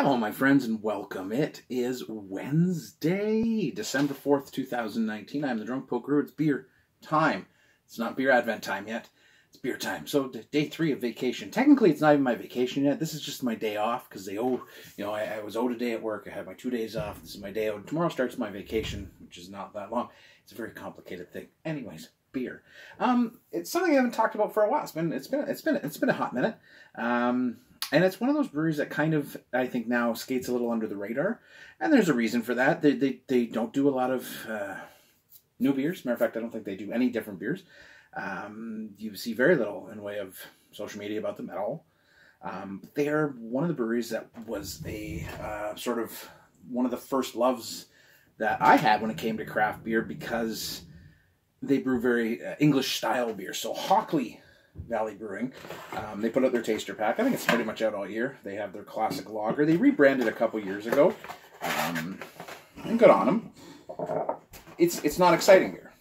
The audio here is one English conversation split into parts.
Hello, my friends, and welcome. It is Wednesday, December 4th, 2019. I'm the Drunk Poker. It's beer time. It's not beer advent time yet. It's beer time. So, day 3 of vacation. Technically, it's not even my vacation yet. This is just my day off because I was owed a day at work. I had my 2 days off. This is my day out. Tomorrow starts my vacation, which is not that long. It's a very complicated thing. Anyways, beer. It's something I haven't talked about for a while. It's been a hot minute. And it's one of those breweries that kind of, I think now, skates a little under the radar. And there's a reason for that. They don't do a lot of new beers. Matter of fact, I don't think they do any different beers. You see very little in way of social media about them at all. They are one of the breweries that was a sort of one of the first loves that I had when it came to craft beer because they brew very English-style beer. So Hockley Valley Brewing, they put out their taster pack. I think it's pretty much out all year. They have their classic lager. They rebranded a couple years ago, and good on them. It's not exciting beer.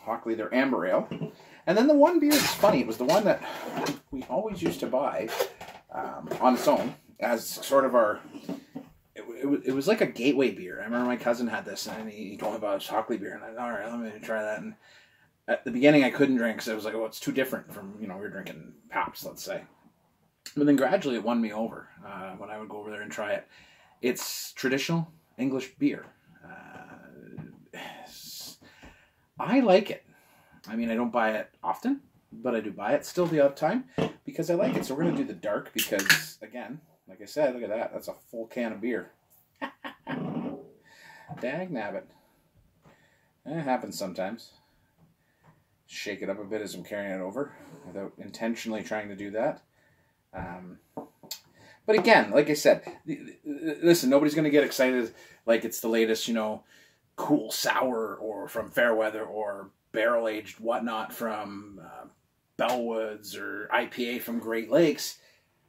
Hockley, their amber ale, and then the one beer that's funny. It was the one that we always used to buy on its own as sort of our. It was like a gateway beer. I remember my cousin had this, and he told me about his Hockley beer, and I thought, all right, let me try that. And at the beginning, I couldn't drink because I was like, oh, it's too different from, we were drinking Paps, let's say. But then gradually it won me over when I would go over there and try it. It's traditional English beer. I like it. I mean, I don't buy it often, but I do buy it still the odd time because I like it. So we're going to do the dark because, again, like I said, look at that. That's a full can of beer. Dag nabbit. It happens sometimes. Shake it up a bit as I'm carrying it over without intentionally trying to do that. But again, like I said, listen, nobody's going to get excited like it's the latest, cool sour or from Fairweather or barrel-aged whatnot from Bellwoods or IPA from Great Lakes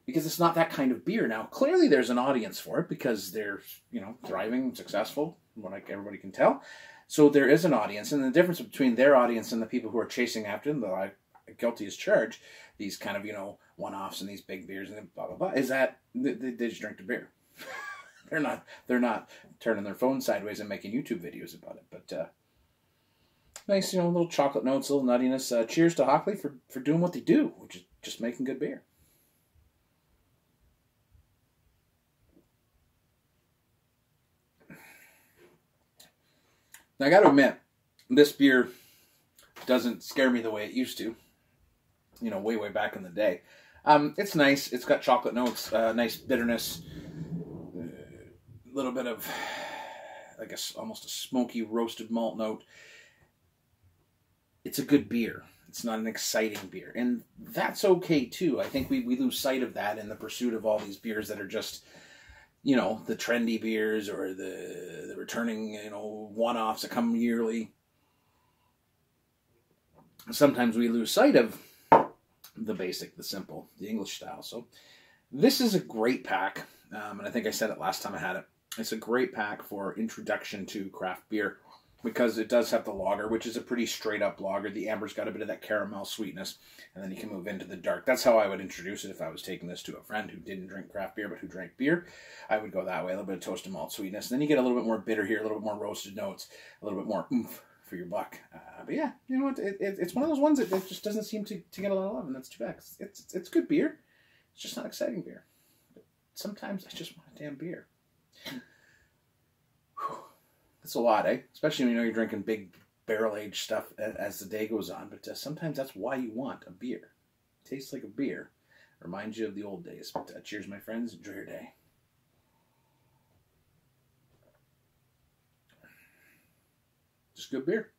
because it's not that kind of beer. Now, clearly there's an audience for it because they're, thriving, successful, from what everybody can tell. So there is an audience, and the difference between their audience and the people who are chasing after them, the guilty as charged, these kind of, one-offs and these big beers and blah, blah, blah, is that they just drink the beer. They're not turning their phone sideways and making YouTube videos about it. But nice, little chocolate notes, a little nuttiness. Cheers to Hockley for doing what they do, which is just making good beer. Now, I got to admit, this beer doesn't scare me the way it used to, way back in the day. It's nice. It's got chocolate notes, nice bitterness, a little bit of, almost a smoky roasted malt note. It's a good beer. It's not an exciting beer. And that's okay, too. I think we lose sight of that in the pursuit of all these beers that are just, the trendy beers or the returning, one-offs that come yearly. Sometimes we lose sight of the basic, the simple, the English style. So this is a great pack. And I think I said it last time I had it. It's a great pack for introduction to craft beer because it does have the lager, which is a pretty straight-up lager. The amber's got a bit of that caramel sweetness, and then you can move into the dark. That's how I would introduce it if I was taking this to a friend who didn't drink craft beer but who drank beer. I would go that way, a little bit of toasted malt sweetness. And then you get a little bit more bitter here, a little bit more roasted notes, a little bit more oomph for your buck. But yeah, you know what? It's one of those ones that just doesn't seem to get a lot of love, and that's too bad. It's good beer. It's just not exciting beer. But sometimes I just want a damn beer. That's a lot, eh? Especially when you're drinking big barrel-aged stuff as the day goes on. But sometimes that's why you want a beer. It tastes like a beer. Reminds you of the old days. But cheers, my friends. Enjoy your day. Just good beer.